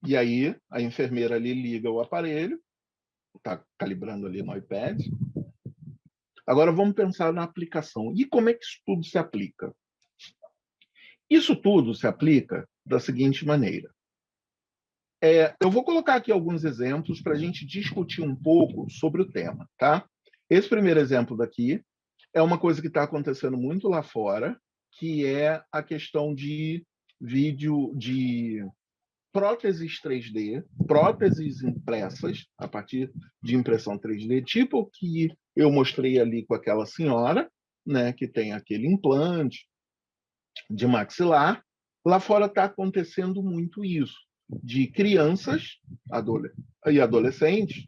E aí a enfermeira ali liga o aparelho, está calibrando ali no iPad. Agora vamos pensar na aplicação. E como é que isso tudo se aplica? Isso tudo se aplica da seguinte maneira. Eu vou colocar aqui alguns exemplos para a gente discutir um pouco sobre o tema, tá? Esse primeiro exemplo daqui é uma coisa que está acontecendo muito lá fora, que é a questão de vídeo de próteses 3D, próteses impressas a partir de impressão 3D, tipo o que eu mostrei ali com aquela senhora, né, que tem aquele implante de maxilar. Lá fora está acontecendo muito isso, de crianças e adolescentes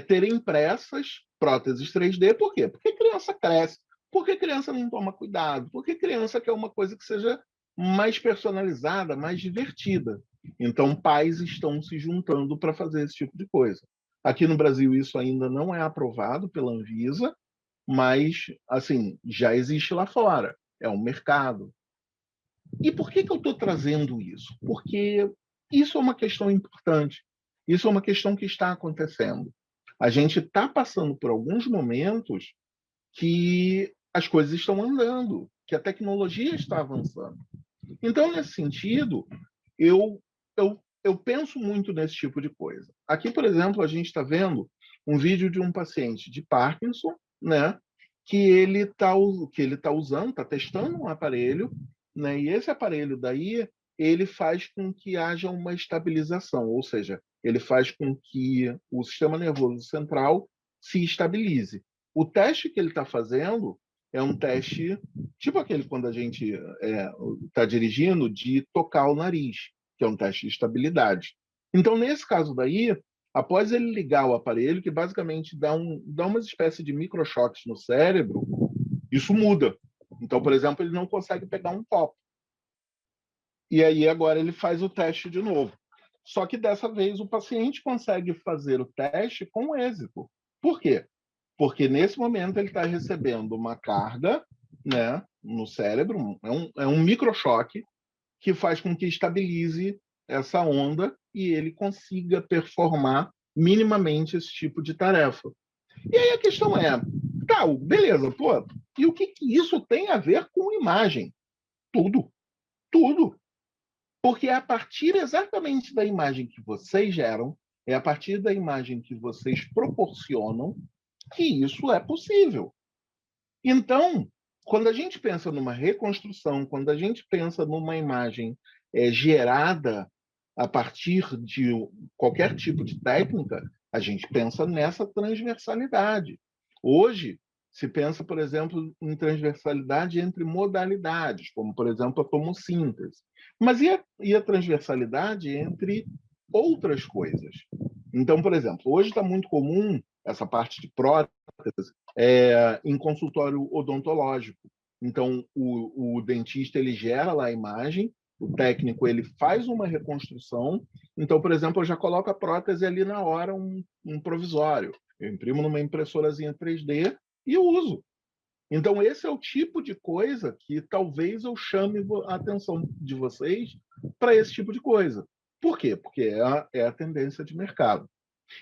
terem impressas próteses 3D. Por quê? Porque criança cresce, porque criança não toma cuidado, porque criança quer uma coisa que seja mais personalizada, mais divertida. Então, pais estão se juntando para fazer esse tipo de coisa. Aqui no Brasil, isso ainda não é aprovado pela Anvisa, mas, assim, já existe lá fora. É um mercado. E por que eu estou trazendo isso? Porque isso é uma questão importante. Isso é uma questão que está acontecendo. A gente está passando por alguns momentos que as coisas estão andando, que a tecnologia está avançando. Então, nesse sentido, eu penso muito nesse tipo de coisa. Aqui, por exemplo, a gente está vendo um vídeo de um paciente de Parkinson, né, que ele tá usando, está testando um aparelho, né, e esse aparelho daí ele faz com que haja uma estabilização, ou seja, ele faz com que o sistema nervoso central se estabilize. O teste que ele está fazendo é um teste tipo aquele quando a gente está dirigindo, de tocar o nariz, que é um teste de estabilidade. Então, nesse caso daí, após ele ligar o aparelho, que basicamente dá uma espécie de microchoques no cérebro, isso muda. Então, por exemplo, ele não consegue pegar um copo. E aí agora ele faz o teste de novo. Só que dessa vez o paciente consegue fazer o teste com êxito. Por quê? Porque nesse momento ele está recebendo uma carga, né, no cérebro, é um microchoque que faz com que estabilize essa onda e ele consiga performar minimamente esse tipo de tarefa. E aí a questão é, tá, beleza, pô, e o que, que isso tem a ver com imagem? Tudo, tudo. Porque é a partir exatamente da imagem que vocês geram, é a partir da imagem que vocês proporcionam, que isso é possível. Então, quando a gente pensa numa reconstrução, quando a gente pensa numa imagem gerada a partir de qualquer tipo de técnica, a gente pensa nessa transversalidade. Hoje, se pensa, por exemplo, em transversalidade entre modalidades, como, por exemplo, a tomossíntese. Mas e a transversalidade entre outras coisas? Então, por exemplo, hoje está muito comum essa parte de prótese em consultório odontológico. Então, o dentista ele gera lá a imagem, o técnico ele faz uma reconstrução. Então, por exemplo, eu já coloco a prótese ali na hora, um provisório. Eu imprimo numa impressorazinha 3D e eu uso. Então, esse é o tipo de coisa que talvez eu chame a atenção de vocês para esse tipo de coisa. Por quê? Porque é a tendência de mercado.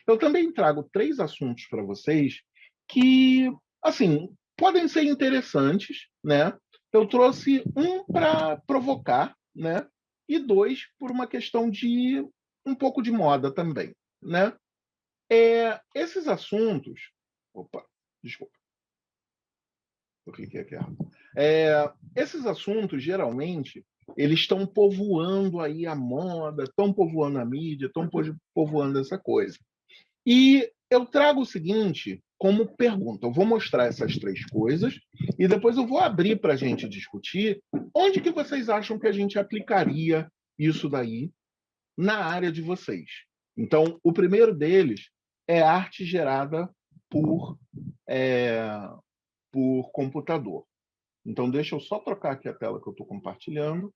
Eu também trago 3 assuntos para vocês que, assim, podem ser interessantes, né? Eu trouxe um para provocar, né? E 2 por uma questão de um pouco de moda também, né? Esses assuntos... Opa, desculpa, eu cliquei aqui errado. Esses assuntos, geralmente, eles estão povoando aí a moda, estão povoando a mídia, estão povoando essa coisa. E eu trago o seguinte como pergunta. Eu vou mostrar essas 3 coisas e depois eu vou abrir para a gente discutir onde que vocês acham que a gente aplicaria isso daí na área de vocês. Então, o primeiro deles é arte gerada por, é, por computador. Então, deixa eu só trocar aqui a tela que eu estou compartilhando.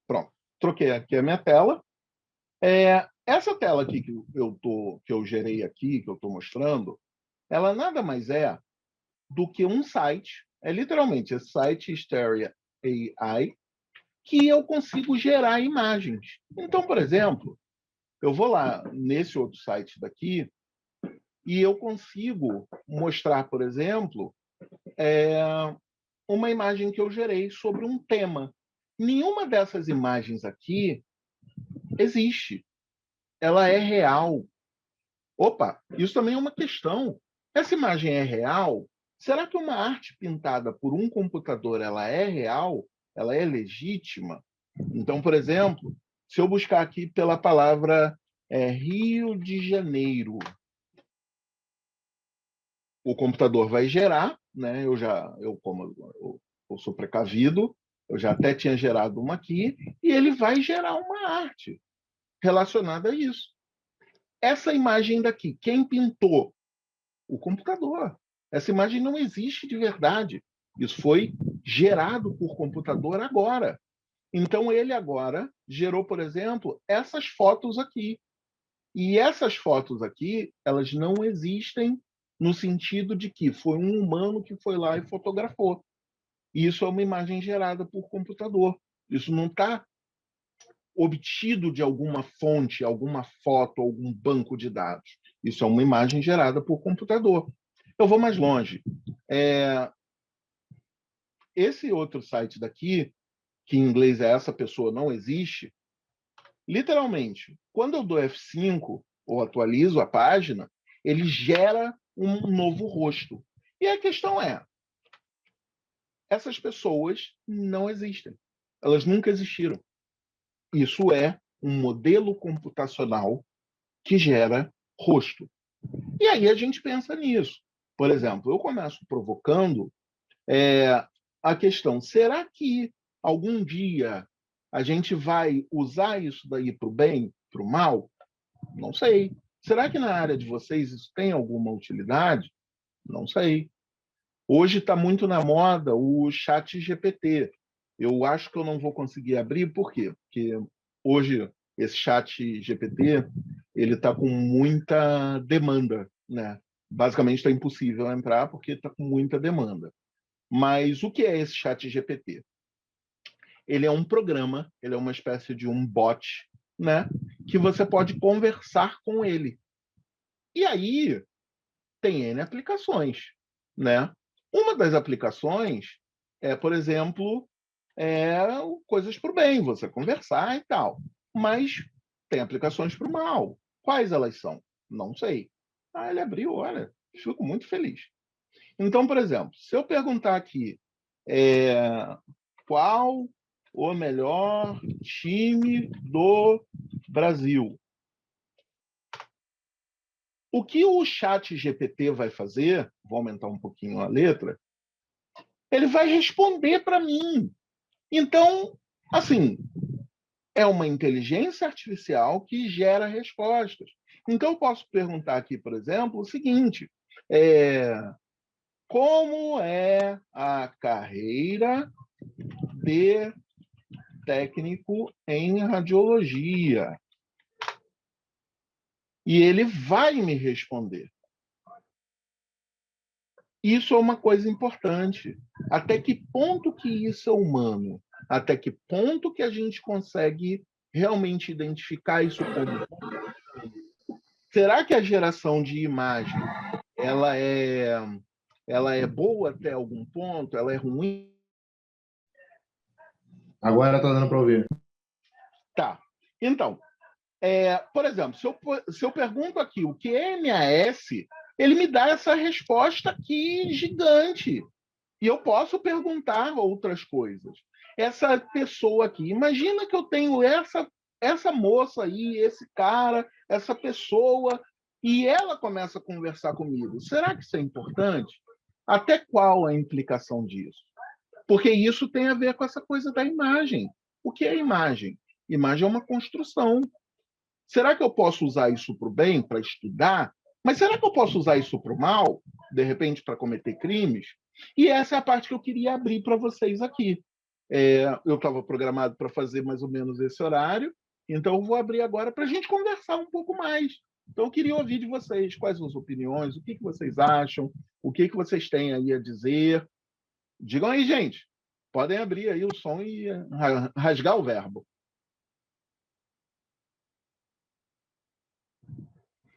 Pronto, troquei aqui a minha tela. Essa tela aqui que eu gerei aqui, que eu estou mostrando, ela nada mais é do que um site, literalmente esse site Hysteria AI, que eu consigo gerar imagens. Então, por exemplo, eu vou lá nesse outro site daqui e eu consigo mostrar, por exemplo, uma imagem que eu gerei sobre um tema. Nenhuma dessas imagens aqui existe. Ela é real. Opa, isso também é uma questão. Essa imagem é real? Será que uma arte pintada por um computador ela é real? Ela é legítima? Então, por exemplo, se eu buscar aqui pela palavra Rio de Janeiro, o computador vai gerar, né? Eu sou precavido, eu já até tinha gerado uma aqui, e ele vai gerar uma arte relacionada a isso. Essa imagem daqui, quem pintou? O computador. Essa imagem não existe de verdade. Isso foi gerado por computador agora. Então, ele agora gerou, por exemplo, essas fotos aqui. E essas fotos aqui, elas não existem no sentido de que foi um humano que foi lá e fotografou. Isso é uma imagem gerada por computador. Isso não está obtido de alguma fonte, alguma foto, algum banco de dados. Isso é uma imagem gerada por computador. Eu vou mais longe. Esse outro site daqui, que em inglês é Essa Pessoa Não Existe, literalmente, quando eu dou F5 ou atualizo a página, ele gera um novo rosto. E a questão é, essas pessoas não existem. Elas nunca existiram. Isso é um modelo computacional que gera rosto. E aí a gente pensa nisso. Por exemplo, eu começo provocando a questão, será que algum dia a gente vai usar isso daí para o bem, para o mal? Não sei. Será que na área de vocês isso tem alguma utilidade? Não sei. Hoje está muito na moda o chat GPT. Eu acho que eu não vou conseguir abrir, por quê? Porque hoje esse chat GPT ele está com muita demanda, né? Basicamente está impossível entrar porque está com muita demanda. Mas o que é esse chat GPT? Ele é um programa, ele é uma espécie de um bot, né? Que você pode conversar com ele. E aí tem N aplicações, né? Uma das aplicações é, por exemplo, coisas para o bem, você conversar e tal. Mas tem aplicações para o mal. Quais elas são? Não sei. Ah, ele abriu, olha, fico muito feliz. Então, por exemplo, se eu perguntar aqui qual o melhor time do Brasil, o que o chat GPT vai fazer, vou aumentar um pouquinho a letra, ele vai responder para mim. Então, assim, é uma inteligência artificial que gera respostas. Então, eu posso perguntar aqui, por exemplo, o seguinte: como é a carreira de técnico em radiologia? E ele vai me responder. Isso é uma coisa importante. Até que ponto que isso é humano? Até que ponto que a gente consegue realmente identificar isso como? Será que a geração de imagem ela é boa até algum ponto? Ela é ruim? Agora está dando para ouvir. Tá. Então, por exemplo, se eu pergunto aqui o que é MAS, ele me dá essa resposta aqui gigante. E eu posso perguntar outras coisas. Essa pessoa aqui, imagina que eu tenho essa moça aí, esse cara, essa pessoa, e ela começa a conversar comigo. Será que isso é importante? Até qual a implicação disso? Porque isso tem a ver com essa coisa da imagem. O que é imagem? Imagem é uma construção. Será que eu posso usar isso para o bem, para estudar? Mas será que eu posso usar isso para o mal? De repente, para cometer crimes? E essa é a parte que eu queria abrir para vocês aqui. Eu estava programado para fazer mais ou menos esse horário, então eu vou abrir agora para a gente conversar um pouco mais. Então, eu queria ouvir de vocês quais as opiniões, o que vocês acham, o que vocês têm aí a dizer. Digam aí, gente. Podem abrir aí o som e rasgar o verbo.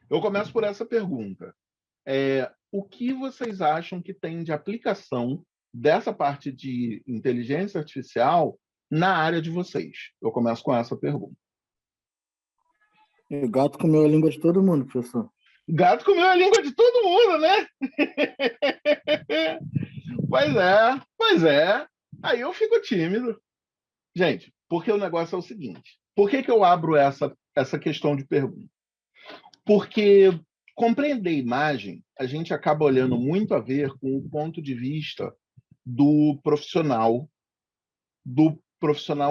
Eu começo por essa pergunta. O que vocês acham que tem de aplicação dessa parte de inteligência artificial na área de vocês? Eu começo com essa pergunta. O gato comeu a língua de todo mundo, professor. Gato comeu a língua de todo mundo, né? Pois é. Aí eu fico tímido. Gente, porque o negócio é o seguinte. Por que eu abro essa questão de pergunta? Porque compreender imagem, a gente acaba olhando muito a ver com o ponto de vista do profissional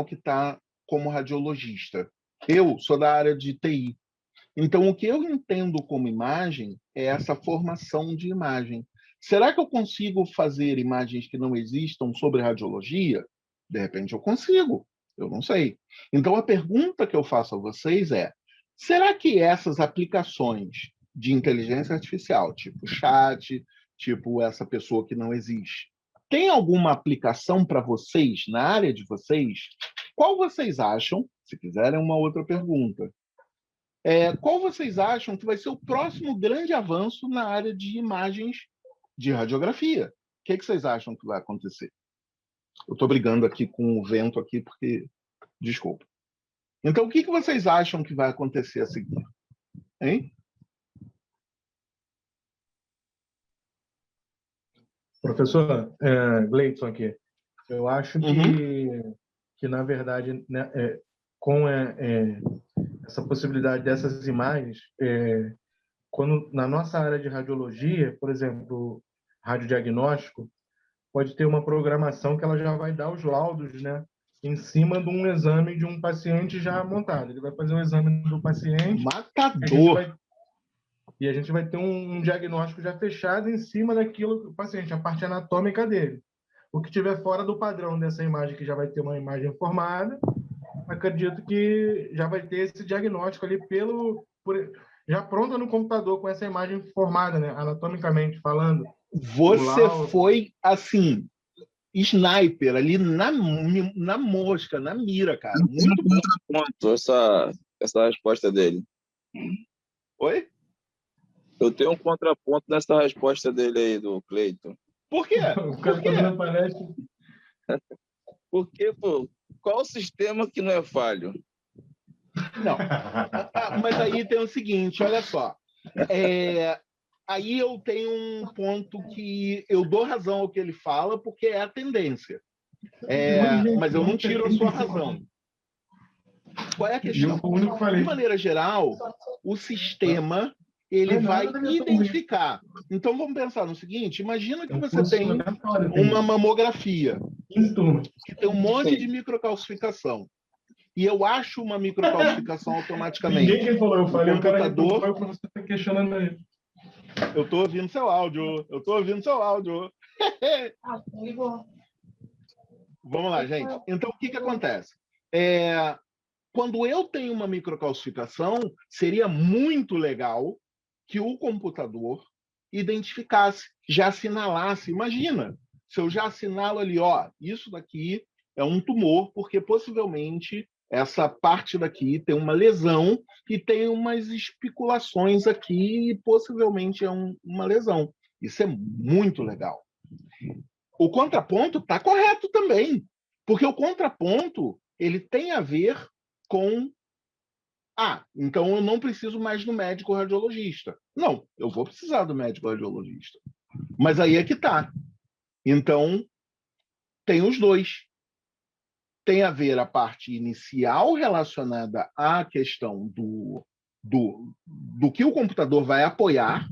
que está como radiologista. Eu sou da área de TI. Então, o que eu entendo como imagem é essa formação de imagem. Será que eu consigo fazer imagens que não existam sobre radiologia? De repente eu consigo, eu não sei. Então, a pergunta que eu faço a vocês é: será que essas aplicações de inteligência artificial, tipo chat, tipo essa pessoa que não existe, tem alguma aplicação para vocês, na área de vocês? Qual vocês acham, se quiserem uma outra pergunta, qual vocês acham que vai ser o próximo grande avanço na área de imagens de radiografia? O que vocês acham que vai acontecer? Eu estou brigando aqui com o vento aqui porque... Desculpa. Então, o que vocês acham que vai acontecer a seguir? Hein? Professor, Gleidson aqui. Eu acho que na verdade, né, com essa possibilidade dessas imagens, quando na nossa área de radiologia, por exemplo, radiodiagnóstico, pode ter uma programação que ela já vai dar os laudos, né, em cima de um exame de um paciente já montado. Ele vai fazer um exame do paciente. Matador! E a gente vai ter um diagnóstico já fechado em cima daquilo do paciente, a parte anatômica dele. O que estiver fora do padrão dessa imagem, que já vai ter uma imagem formada, acredito que já vai ter esse diagnóstico ali já pronto no computador com essa imagem formada, né, anatomicamente falando. Você foi, assim, sniper ali na mosca, na mira, cara. Muito contraponto essa resposta dele. Oi? Eu tenho um contraponto nessa resposta dele aí, do Cleiton. Por quê? Por quê? Porque, pô, qual o sistema que não é falho? Não. Mas aí tem o seguinte, olha só. Aí eu tenho um ponto que eu dou razão ao que ele fala, porque é a tendência. Mas eu não tiro a sua razão. Qual é a questão? De maneira geral, o sistema ele vai identificar. Então, vamos pensar no seguinte: imagina que você tem uma mamografia que tem um monte de microcalcificação. E eu acho uma microcalcificação automaticamente. Ninguém que falou, eu falei, computador... o cara que você está questionando aí. Eu estou ouvindo seu áudio. Vamos lá, gente. Então, o que acontece? Quando eu tenho uma microcalcificação, seria muito legal que o computador identificasse, já assinalasse. Imagina, se eu já assinalo ali, ó, isso daqui é um tumor, porque possivelmente essa parte daqui tem uma lesão e tem umas especulações aqui e possivelmente é uma lesão. Isso é muito legal. O contraponto está correto também, porque o contraponto ele tem a ver com então eu não preciso mais do médico radiologista. Não, eu vou precisar do médico radiologista. Mas aí é que está. Então, tem os dois. Tem a ver a parte inicial relacionada à questão do que o computador vai apoiar,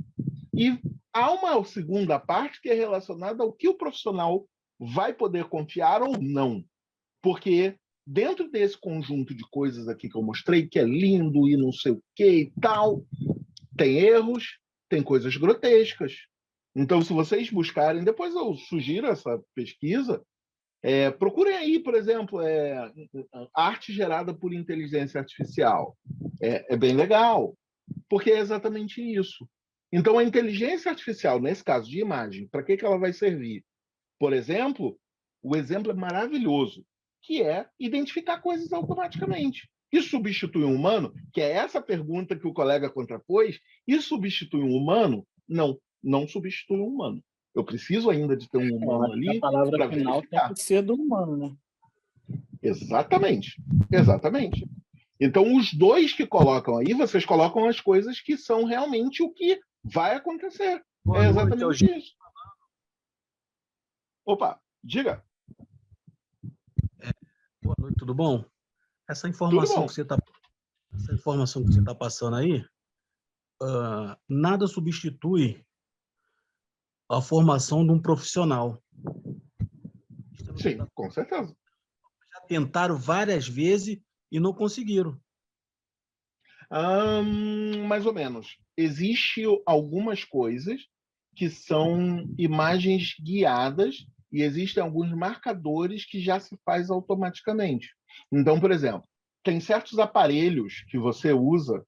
e há uma segunda parte que é relacionada ao que o profissional vai poder confiar ou não. Porque dentro desse conjunto de coisas aqui que eu mostrei, que é lindo e não sei o que e tal, tem erros, tem coisas grotescas. Então, se vocês buscarem, depois eu sugiro essa pesquisa, procurem aí, por exemplo, arte gerada por inteligência artificial. É bem legal, porque é exatamente isso. Então, a inteligência artificial, nesse caso de imagem, para que ela vai servir? Por exemplo, o exemplo é maravilhoso, que é identificar coisas automaticamente. Isso substitui um humano? Que é essa pergunta que o colega contrapôs. Isso substitui um humano? Não, não substitui um humano. Eu preciso ainda de ter um humano ali a palavra para final verificar. tem que ser do humano, né? Exatamente, exatamente. Então, os dois que colocam aí, vocês colocam as coisas que são realmente o que vai acontecer. É exatamente isso. Opa, diga. Boa noite, tudo bom? Essa Tudo informação bom. que você está passando aí, nada substitui a formação de um profissional. Sim, com certeza. Já tentaram várias vezes e não conseguiram. Mais ou menos. Existem algumas coisas que são imagens guiadas e existem alguns marcadores que já se faz automaticamente. Então, por exemplo, tem certos aparelhos que você usa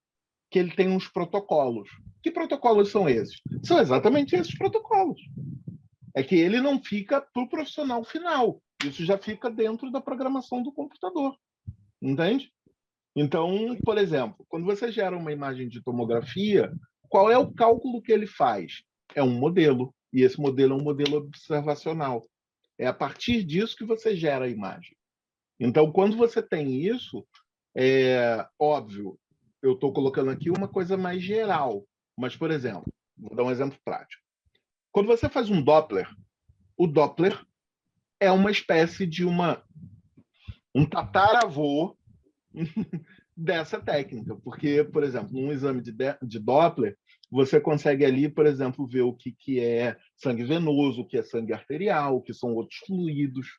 que ele tem uns protocolos. Que protocolos são esses? São exatamente esses protocolos. É que ele não fica para o profissional final. Isso já fica dentro da programação do computador. Entende? Então, por exemplo, quando você gera uma imagem de tomografia, qual é o cálculo que ele faz? É um modelo. E esse modelo é um modelo observacional. É a partir disso que você gera a imagem. Então, quando você tem isso, óbvio, eu estou colocando aqui uma coisa mais geral. Mas, por exemplo, vou dar um exemplo prático. Quando você faz um Doppler, o Doppler é uma espécie de um tataravô dessa técnica. Porque, por exemplo, num exame de Doppler, você consegue ali, por exemplo, ver o que é sangue venoso, o que é sangue arterial, o que são outros fluidos.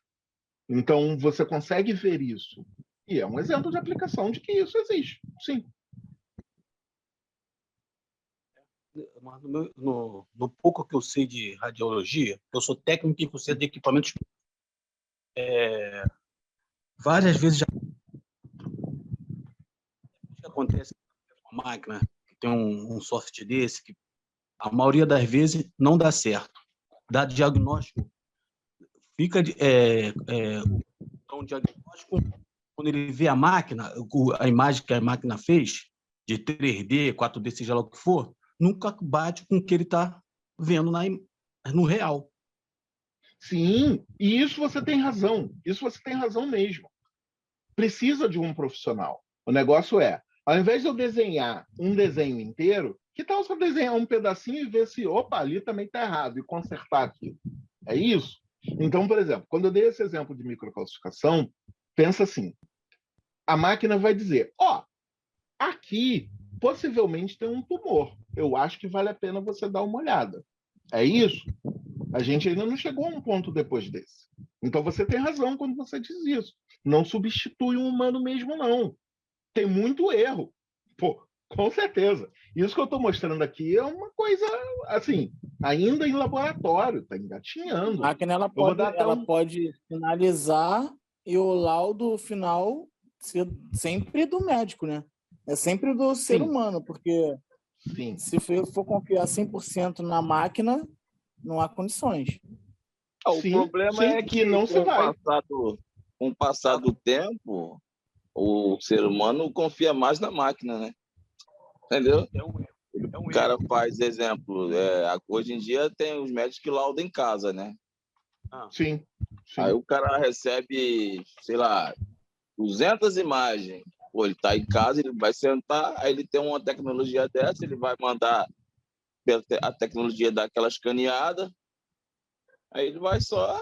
Então, você consegue ver isso. E é um exemplo de aplicação de que isso existe, sim. Mas no pouco que eu sei de radiologia, eu sou técnico em conceito de equipamentos. Várias vezes já acontece com a máquina, que tem um software desse, que a maioria das vezes não dá certo. Dá diagnóstico, fica um diagnóstico, quando ele vê a máquina, a imagem que a máquina fez, de 3D, 4D, seja lá o que for, nunca bate com o que ele está vendo no real. Sim, e isso você tem razão. Isso você tem razão mesmo. Precisa de um profissional. O negócio é, ao invés de eu desenhar um desenho inteiro, que tal se eu desenhar um pedacinho e ver se, opa, ali também está errado, e consertar aquilo? É isso? Então, por exemplo, quando eu dei esse exemplo de microcalcificação, pensa assim, a máquina vai dizer, aqui possivelmente tem um tumor. Eu acho que vale a pena você dar uma olhada. É isso? A gente ainda não chegou a um ponto depois desse. Então você tem razão quando você diz isso. Não substitui um humano mesmo, não. Tem muito erro. Pô, com certeza. Isso que eu estou mostrando aqui é uma coisa, assim, ainda em laboratório, está engatinhando. A máquina ela pode finalizar e o laudo final ser sempre do médico, né? É sempre do ser humano, porque se for confiar 100% na máquina, não há condições. O problema é que não se vai. Com o passar do tempo, o ser humano confia mais na máquina, né? Entendeu? O cara faz exemplo. Hoje em dia tem os médicos que laudam em casa, né? Sim. Aí o cara recebe, sei lá, 200 imagens. Pô, ele está em casa, ele vai sentar, aí ele tem uma tecnologia dessa, ele vai mandar a tecnologia daquela escaneada, aí ele vai só...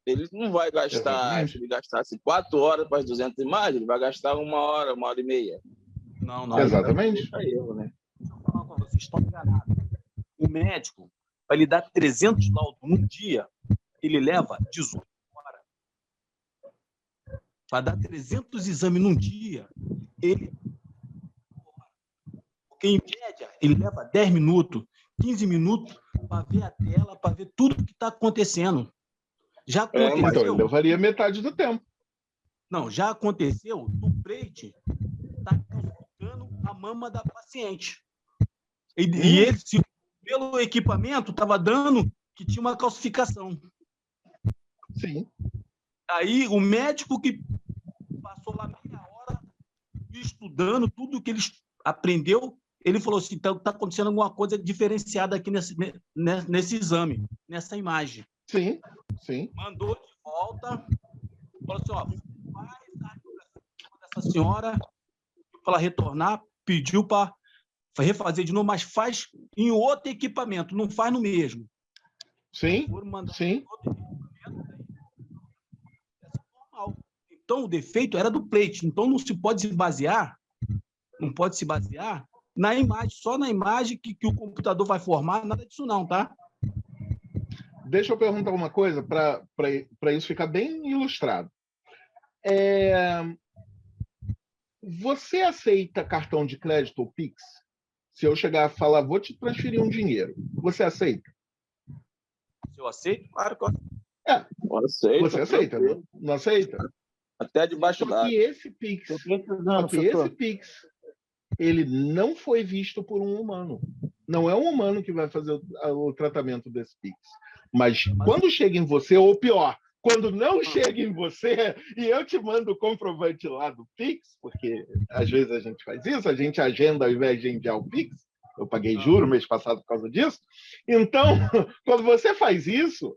Ele não vai gastar... Exatamente. Se ele gastasse 4 horas para as 200 imagens, ele vai gastar 1 hora, 1h30. Não. Exatamente. Né? Vocês estão enganados. O médico, para lhe dar 300 laudos num dia, ele leva 18 horas. Para dar 300 exames num dia, porque em média, ele leva 10 minutos, 15 minutos para ver a tela, para ver tudo que está acontecendo. Já aconteceu. Então, ele levaria metade do tempo. Não, já aconteceu do Preit está calcificando a mama da paciente. E ele, pelo equipamento, estava dando que tinha uma calcificação. Sim. Aí o médico que passou lá meia hora estudando tudo que ele aprendeu, ele falou assim, tá acontecendo alguma coisa diferenciada aqui nesse exame, nessa imagem. Sim, sim. Mandou de volta, falou assim, ó, faz a radiografia dessa senhora, para ela retornar, pediu para refazer de novo, mas faz em outro equipamento, não faz no mesmo. Sim, sim. Então, o defeito era do plate, então não pode se basear na imagem, só na imagem que o computador vai formar, nada disso não, tá? Deixa eu perguntar uma coisa para isso ficar bem ilustrado. Você aceita cartão de crédito ou Pix? Se eu chegar a falar, vou te transferir um dinheiro, você aceita? Se eu aceito, claro que eu aceito. Você aceita, não aceita? Até debaixo d'água. Só que esse Pix, ele não foi visto por um humano. Não é um humano que vai fazer o tratamento desse Pix. Mas quando chega em você, ou pior, quando não chega em você, e eu te mando o comprovante lá do Pix, porque às vezes a gente faz isso, a gente agenda ao invés de enviar o Pix. Eu paguei juro mês passado por causa disso. Então, quando você faz isso,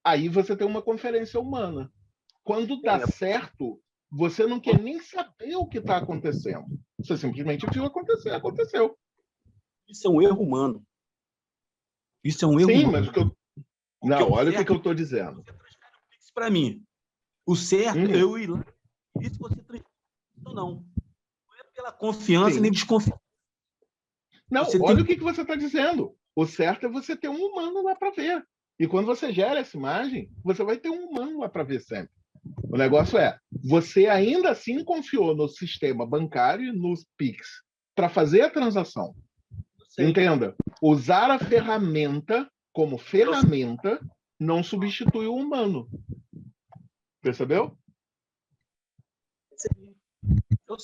aí você tem uma conferência humana. Quando dá certo, você não quer nem saber o que está acontecendo. Você simplesmente viu acontecer, aconteceu. Isso é um erro humano. Isso é um erro humano. Sim, mas o que eu... Não, olha o que eu estou dizendo. Para mim, o certo é eu ir lá. Isso você transfere ou não. Não é pela confiança nem desconfiança. Não, olha o que você está dizendo. O certo é você ter um humano lá para ver. E quando você gera essa imagem, você vai ter um humano lá para ver sempre. O negócio é, você ainda assim confiou no sistema bancário e nos Pix para fazer a transação. Entenda, usar a ferramenta como ferramenta não substitui o humano. Percebeu?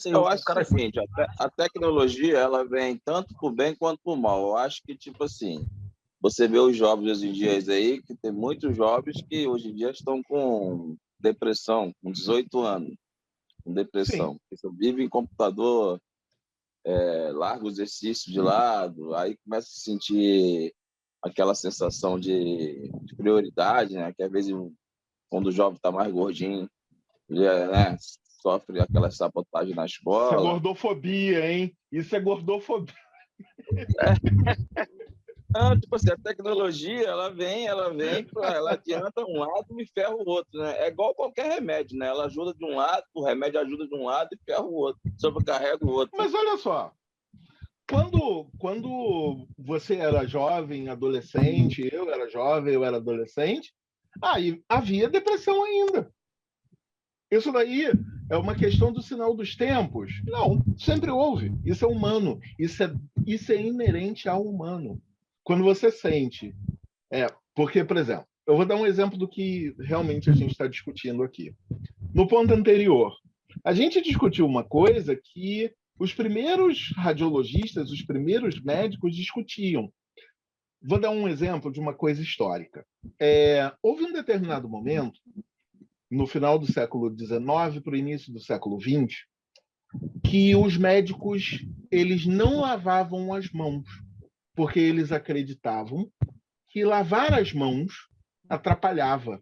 Eu acho que é o seguinte, a tecnologia ela vem tanto por bem quanto por mal. Eu acho que, tipo assim, você vê os jovens hoje em dia aí, que tem muitos jovens que hoje em dia estão com depressão, com 18 anos, com depressão. Você vive em computador, larga o exercício de lado, aí começa a sentir aquela sensação de prioridade, né? Que às vezes, quando o jovem está mais gordinho, ele, né, sofre aquela sabotagem na escola. Isso é gordofobia, hein? Isso é gordofobia. Não, tipo assim, a tecnologia, ela adianta um lado e ferra o outro, né? É igual qualquer remédio, né? Ela ajuda de um lado, o remédio ajuda de um lado e ferra o outro, sobrecarrega o outro. Mas olha só, quando você era jovem, adolescente, eu era jovem, eu era adolescente, aí havia depressão ainda. Isso daí é uma questão do sinal dos tempos? Não, sempre houve. Isso é humano. Isso é inerente ao humano. Quando você sente... porque, por exemplo, eu vou dar um exemplo do que realmente a gente está discutindo aqui. No ponto anterior, a gente discutiu uma coisa que os primeiros radiologistas, os primeiros médicos discutiam. Vou dar um exemplo de uma coisa histórica. Houve um determinado momento, no final do século XIX para o início do século XX, que os médicos eles não lavavam as mãos, porque eles acreditavam que lavar as mãos atrapalhava,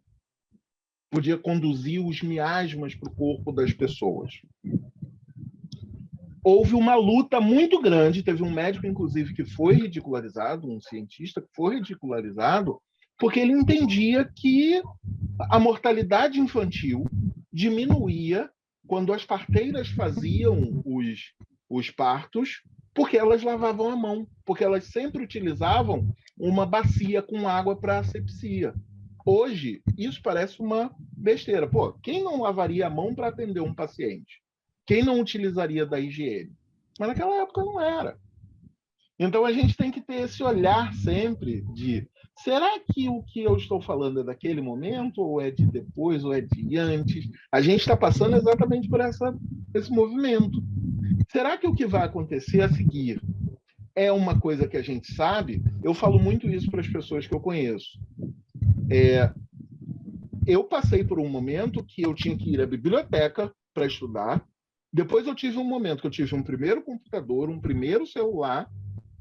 podia conduzir os miasmas para o corpo das pessoas. Houve uma luta muito grande, teve um médico, inclusive, que foi ridicularizado, um cientista que foi ridicularizado, porque ele entendia que a mortalidade infantil diminuía quando as parteiras faziam os partos, porque elas lavavam a mão, porque elas sempre utilizavam uma bacia com água para asepsia. Hoje, isso parece uma besteira. Pô, quem não lavaria a mão para atender um paciente? Quem não utilizaria da higiene? Mas naquela época não era. Então a gente tem que ter esse olhar sempre de será que o que eu estou falando é daquele momento, ou é de depois, ou é de antes? A gente está passando exatamente por esse movimento. Será que o que vai acontecer a seguir é uma coisa que a gente sabe? Eu falo muito isso para as pessoas que eu conheço. eu passei por um momento que eu tinha que ir à biblioteca para estudar. Depois eu tive um momento que eu tive um primeiro computador, um primeiro celular.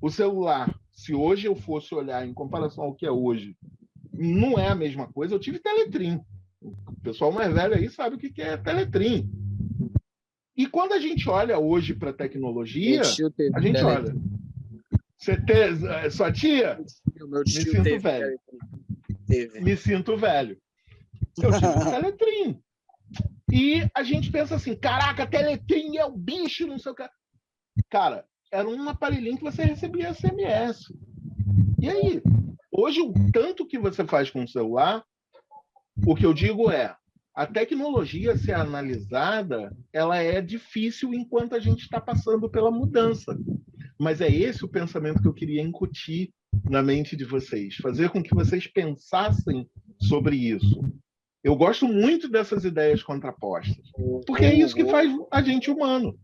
O celular, se hoje eu fosse olhar em comparação ao que é hoje, não é a mesma coisa. Eu tive Teletrim. O pessoal mais velho aí sabe o que é Teletrim. E quando a gente olha hoje para a tecnologia, a gente olha. Sua tia? Me sinto velho. Me sinto velho. Eu tive Teletrim. E a gente pensa assim, caraca, Teletrim é o bicho, não sei o que. Cara, era um aparelhinho que você recebia SMS. E aí? Hoje, o tanto que você faz com o celular, o que eu digo é, a tecnologia ser analisada, ela é difícil enquanto a gente está passando pela mudança. Mas é esse o pensamento que eu queria incutir na mente de vocês, fazer com que vocês pensassem sobre isso. Eu gosto muito dessas ideias contrapostas, porque é isso que faz a gente humano.